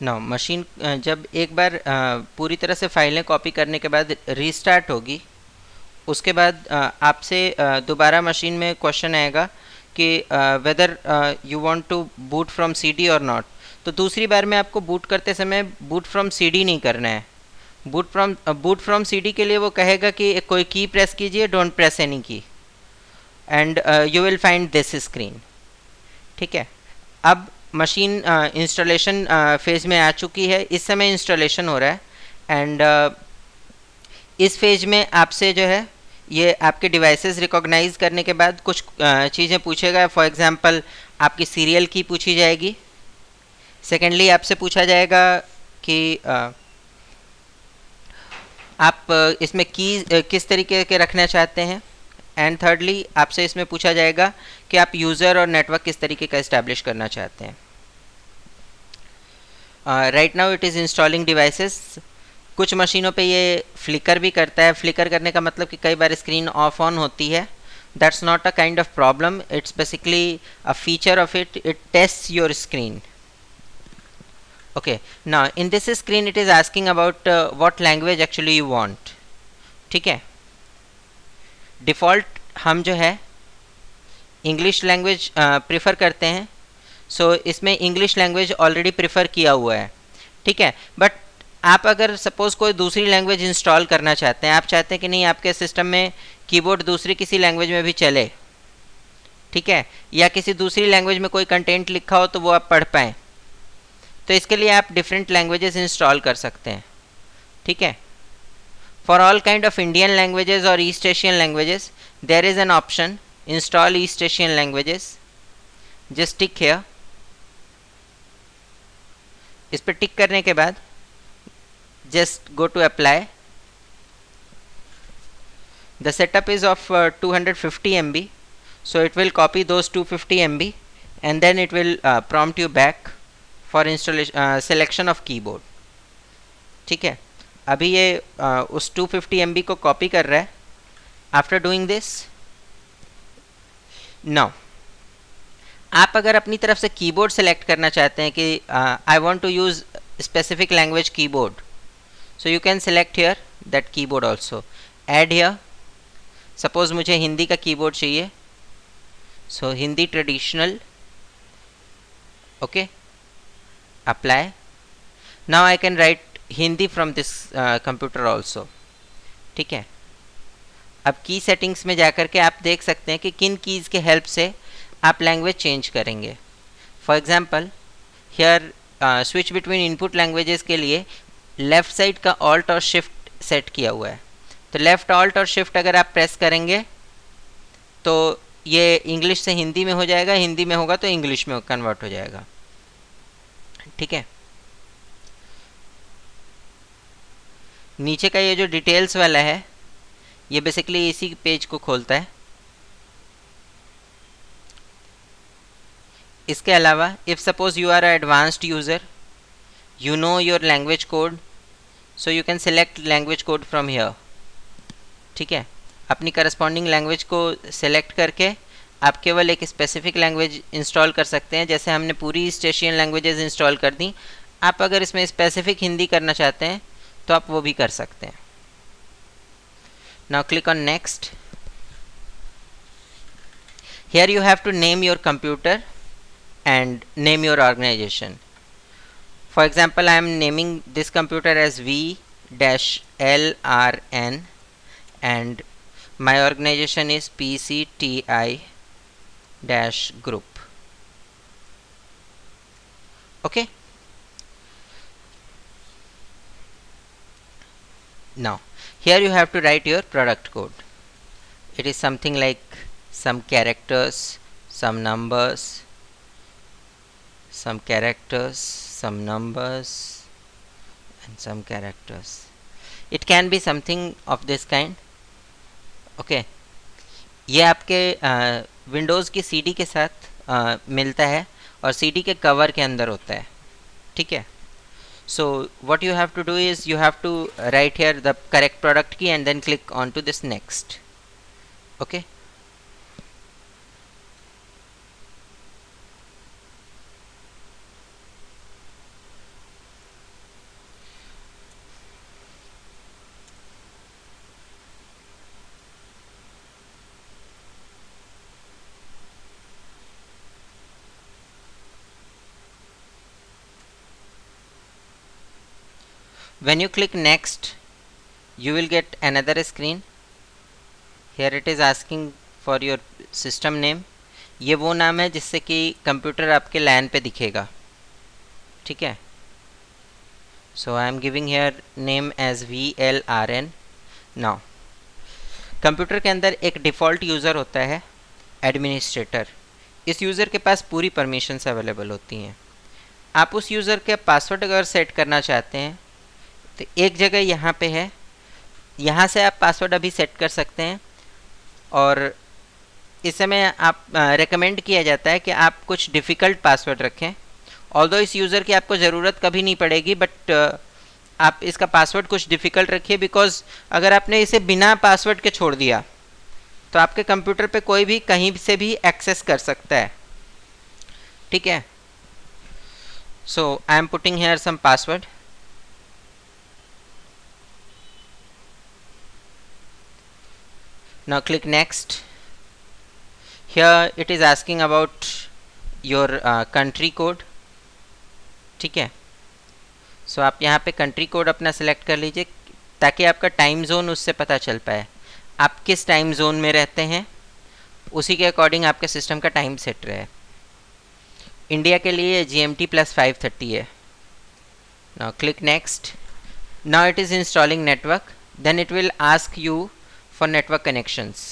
ना मशीन जब एक बार पूरी तरह से फाइलें कॉपी करने के बाद रीस्टार्ट होगी, उसके बाद आपसे दोबारा मशीन में क्वेश्चन आएगा कि whether you want to boot from CD और नॉट। तो दूसरी बार में आपको बूट करते समय बूट फ्रॉम सीडी नहीं करना है। बूट फ्रॉम सीडी के लिए वो कहेगा कि कोई की प्रेस कीजिए, डोंट प्रेस एनी की, and you will find this screen. ठीक है। अब मशीन इंस्टॉलेशन फेज़ में आ चुकी है, इस समय इंस्टॉलेशन हो रहा है। एंड इस फेज में आपसे जो है ये आपके डिवाइसेस रिकॉग्नाइज करने के बाद कुछ चीज़ें पूछेगा। फॉर एग्जांपल आपकी सीरियल की पूछी जाएगी। सेकेंडली आपसे पूछा जाएगा कि आप इसमें की किस तरीके के रखना चाहते हैं। एंड थर्डली आपसे इसमें पूछा जाएगा कि आप यूज़र और नेटवर्क किस तरीके का इस्टेब्लिश करना चाहते हैं। Right now it is installing devices. कुछ मशीनों पे ये फ्लिकर भी करता है। फ्लिकर करने का मतलब कि कई बार स्क्रीन ऑफ ऑन होती है। That's not a kind of problem, it's basically a feature of it. It tests your screen. Okay, now in this screen it is asking about what language actually you want. ठीक है। Default हम जो है English language prefer करते हैं। सो इसमें English language already prefer किया हुआ है। ठीक है। बट आप अगर सपोज़ कोई दूसरी लैंग्वेज इंस्टॉल करना चाहते हैं, आप चाहते हैं कि नहीं आपके सिस्टम में कीबोर्ड दूसरी किसी लैंग्वेज में भी चले, ठीक है, या किसी दूसरी लैंग्वेज में कोई कंटेंट लिखा हो तो वो आप पढ़ पाएँ, तो इसके लिए आप डिफरेंट लैंग्वेजेस इंस्टॉल कर सकते हैं। ठीक है। For all kind of Indian languages और East Asian languages there is an option install East Asian languages. Just tick here. इस पर टिक करने के बाद just go to apply. The setup is of 250 MB, so it will copy those 250 MB and then it will prompt you back for installation selection of keyboard. ठीक है। अभी ये उस 250 MB को कॉपी कर रहा है। आफ्टर डूइंग दिस, नाउ आप अगर अपनी तरफ से कीबोर्ड सेलेक्ट करना चाहते हैं कि I want to use specific language keyboard, so you can select here that keyboard also. Add here. Suppose मुझे हिंदी का कीबोर्ड चाहिए, so Hindi traditional. Okay, apply. Now I can write Hindi from this computer also. ठीक है। अब की settings में जाकर के आप देख सकते हैं कि किन कीज़ के हेल्प से आप लैंग्वेज चेंज करेंगे। For example here switch between input languages के लिए लेफ़्ट साइड का ऑल्ट और शिफ्ट सेट किया हुआ है। तो लेफ़्ट ऑल्ट और शिफ्ट अगर आप प्रेस करेंगे तो ये इंग्लिश से हिंदी में हो जाएगा, हिंदी में होगा तो इंग्लिश में कन्वर्ट हो जाएगा। ठीक है। नीचे का ये जो डिटेल्स वाला है ये बेसिकली इसी पेज को खोलता है। इसके अलावा if suppose you are a advanced user, you know your language code, so you can select language code from here. ठीक है। अपनी करस्पॉन्डिंग लैंग्वेज को सेलेक्ट करके आप केवल एक स्पेसिफिक लैंग्वेज इंस्टॉल कर सकते हैं। जैसे हमने पूरी ईस्ट एशियन लैंग्वेजेस इंस्टॉल कर दी, आप अगर इसमें स्पेसिफिक हिंदी करना चाहते हैं तो आप वो भी कर सकते हैं। Now click on next. Here you have to name your computer and name your organisation. For example, I am naming this computer as V-LRN and my organization is PCTI-group. Okay. Now, here you have to write your product code. It is something like some characters, some numbers, some characters, some numbers and some characters. It can be something of this kind. Okay. ये आपके Windows की CD के साथ मिलता है और CD के cover के अंदर होता है। ठीक है। So what you have to do is you have to write here the correct product key and then click on to this next. Okay. When you click next, you will get another screen. Here it is asking for your system name. ये वो नाम है जिससे कि computer आपके लैन पे दिखेगा, ठीक है. So I am giving here name as VLRN. Now computer के अंदर एक डिफ़ॉल्ट यूज़र होता है, एडमिनिस्ट्रेटर. इस यूज़र के पास पूरी परमिशंस अवेलेबल होती हैं. आप उस यूज़र के पासवर्ड अगर सेट करना चाहते हैं तो एक जगह यहाँ पे है, यहाँ से आप पासवर्ड अभी सेट कर सकते हैं. और इस समय आप रेकमेंड किया जाता है कि आप कुछ डिफ़िकल्ट पासवर्ड रखें. ऑल्दो इस यूज़र की आपको ज़रूरत कभी नहीं पड़ेगी, बट आप इसका पासवर्ड कुछ डिफ़िकल्ट रखिए, बिकॉज अगर आपने इसे बिना पासवर्ड के छोड़ दिया तो आपके कंप्यूटर पे कोई भी कहीं से भी एक्सेस कर सकता है, ठीक है. So I am putting here some password. Now click next. Here it is asking about your country code, ठीक है. सो आप यहाँ पे कंट्री कोड अपना सेलेक्ट कर लीजिए ताकि आपका टाइम जोन उससे पता चल पाए. आप किस टाइम जोन में रहते हैं, उसी के अकॉर्डिंग आपके सिस्टम का टाइम सेट रहे. इंडिया के लिए GMT +5:30 है. Now click next. Now it is installing network. Then it will ask you for network connections.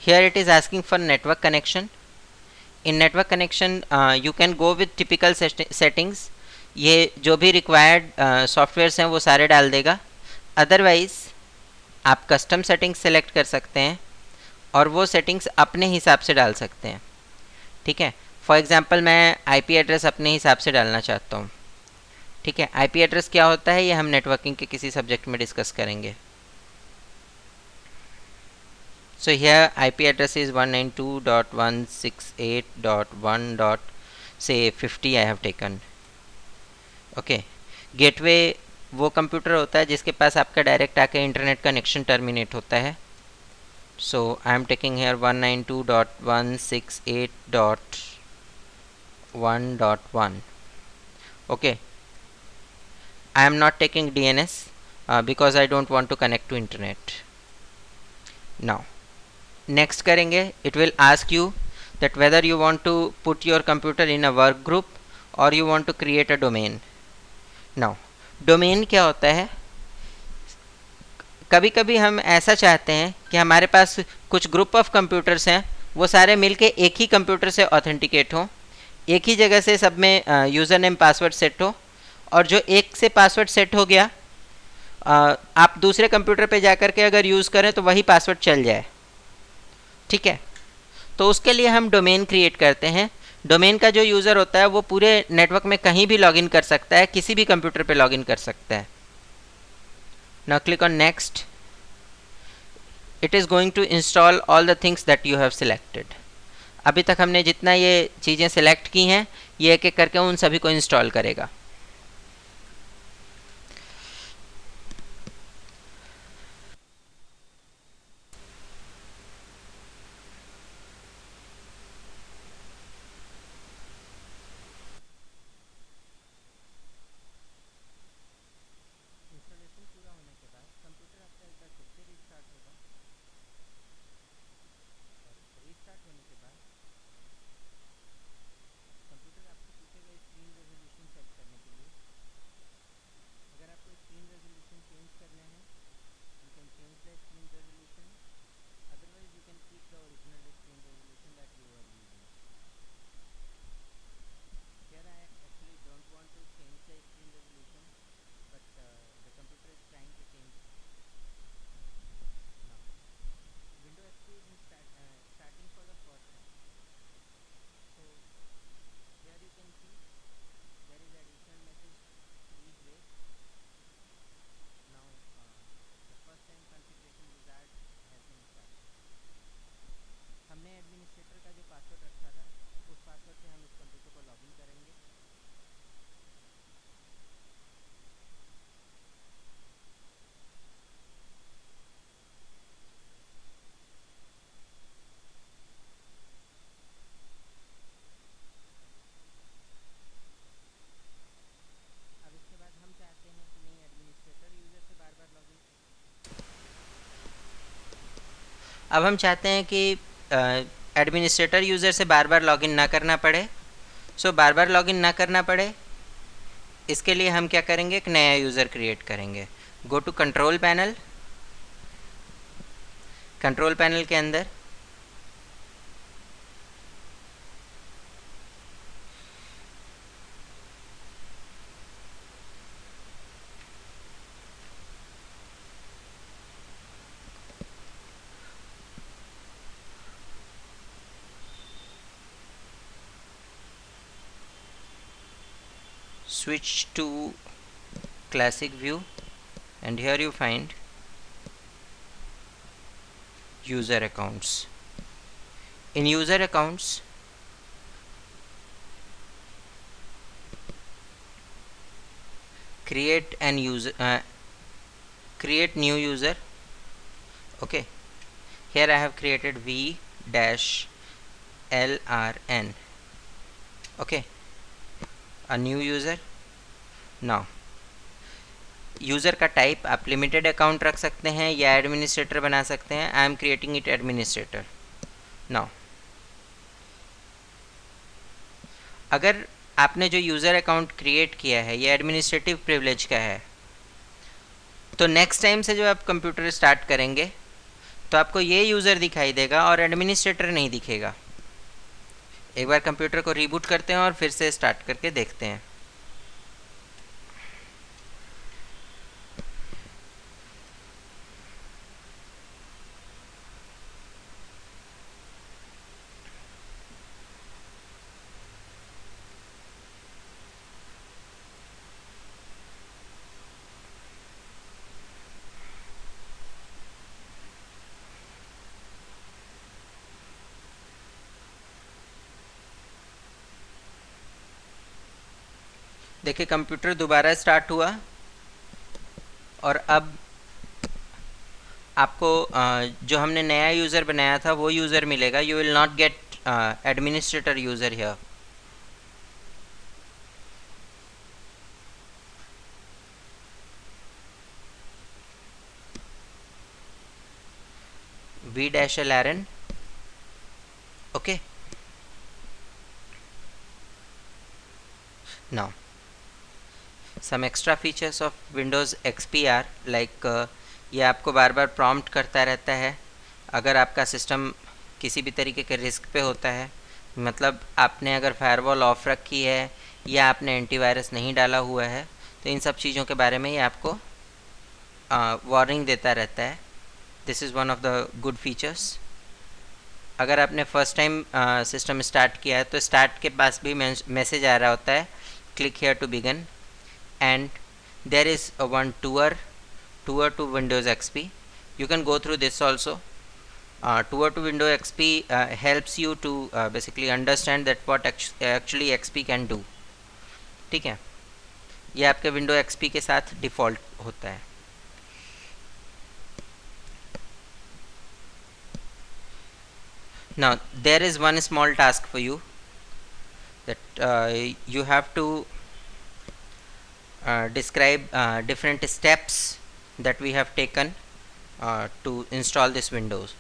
Here it is asking for network connection. In network connection you can go with typical settings. ये जो भी required softwares हैं वो सारे डाल देगा. Otherwise आप custom settings select कर सकते हैं और वो सेटिंग्स अपने हिसाब से डाल सकते हैं, ठीक है. फॉर एग्ज़ाम्पल मैं IP एड्रेस अपने हिसाब से डालना चाहता हूँ, ठीक है. IP एड्रेस क्या होता है ये हम नेटवर्किंग के किसी सब्जेक्ट में डिस्कस करेंगे. So here IP address is 192.168.1.50 I have taken. Okay. Gateway वो कंप्यूटर होता है जिसके पास आपका डायरेक्ट आके इंटरनेट कनेक्शन टर्मिनेट होता है. So I am taking here 192.168.1.1. Okay. I am not taking DNS because I don't want to connect to internet. Now next करेंगे. It will ask you that whether you want to put your computer in a work group or you want to create a domain. Now domain क्या होता है, कभी कभी हम ऐसा चाहते हैं कि हमारे पास कुछ ग्रुप ऑफ कंप्यूटर्स हैं, वो सारे मिलके एक ही कंप्यूटर से ऑथेंटिकेट हों, एक ही जगह से सब में यूज़र नेम पासवर्ड सेट हो, और जो एक से पासवर्ड सेट हो गया आप दूसरे कंप्यूटर पे जाकर के अगर यूज़ करें तो वही पासवर्ड चल जाए, ठीक है. तो उसके लिए हम डोमेन क्रिएट करते हैं. डोमेन का जो यूज़र होता है वो पूरे नेटवर्क में कहीं भी लॉगिन कर सकता है, किसी भी कंप्यूटर पे लॉगिन कर सकता है. Now click on next. It is going to install all the things that you have selected. अभी तक हमने जितना ये चीज़ें सेलेक्ट की हैं ये एक एक करके उन सभी को इंस्टॉल करेगा. अब हम चाहते हैं कि एडमिनिस्ट्रेटर यूज़र से बार बार लॉगिन ना करना पड़े। सो बार बार लॉगिन ना करना पड़े, इसके लिए हम क्या करेंगे, एक नया यूज़र क्रिएट करेंगे। Go to control panel, control panel के अंदर switch to classic view, and here you find user accounts. In user accounts, create new user. Okay, here I have created v dash lrn. Okay, a new user. Now user का type आप limited account रख सकते हैं या administrator बना सकते हैं। I am creating it administrator. Now अगर आपने जो यूज़र अकाउंट क्रिएट किया है ये एडमिनिस्ट्रेटिव प्रिविलेज का है, तो नेक्स्ट टाइम से जब आप कंप्यूटर स्टार्ट करेंगे तो आपको ये यूज़र दिखाई देगा और एडमिनिस्ट्रेटर नहीं दिखेगा। एक बार कंप्यूटर को रीबूट करते हैं और फिर से स्टार्ट करके देखते हैं। देखिए कंप्यूटर दोबारा स्टार्ट हुआ और अब आपको जो हमने नया यूज़र बनाया था वो यूज़र मिलेगा। You will not gate administrator user here. v-lrn. Okay, now some extra features of Windows XP are like ये आपको बार बार प्रॉम्प्ट करता रहता है अगर आपका सिस्टम किसी भी तरीके के रिस्क पे होता है। मतलब आपने अगर फायरवॉल ऑफ रखी है या आपने एंटीवायरस नहीं डाला हुआ है तो इन सब चीज़ों के बारे में ये आपको वार्निंग देता रहता है। This is one of the good features. अगर आपने फर्स्ट टाइम सिस्टम स्टार्ट किया है तो स्टार्ट के पास भी मैसेज आ रहा होता है, click here to begin, and there is a one tour to Windows XP. You can go through this also. Tour to Windows XP helps you to basically understand that what actually XP can do. ठीक है, ये आपके Windows XP के साथ default होता है। Now there is one small task for you that you have to describe different steps that we have taken to install this Windows.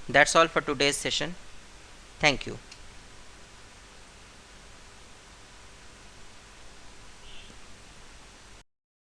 That's all for today's session. Thank you.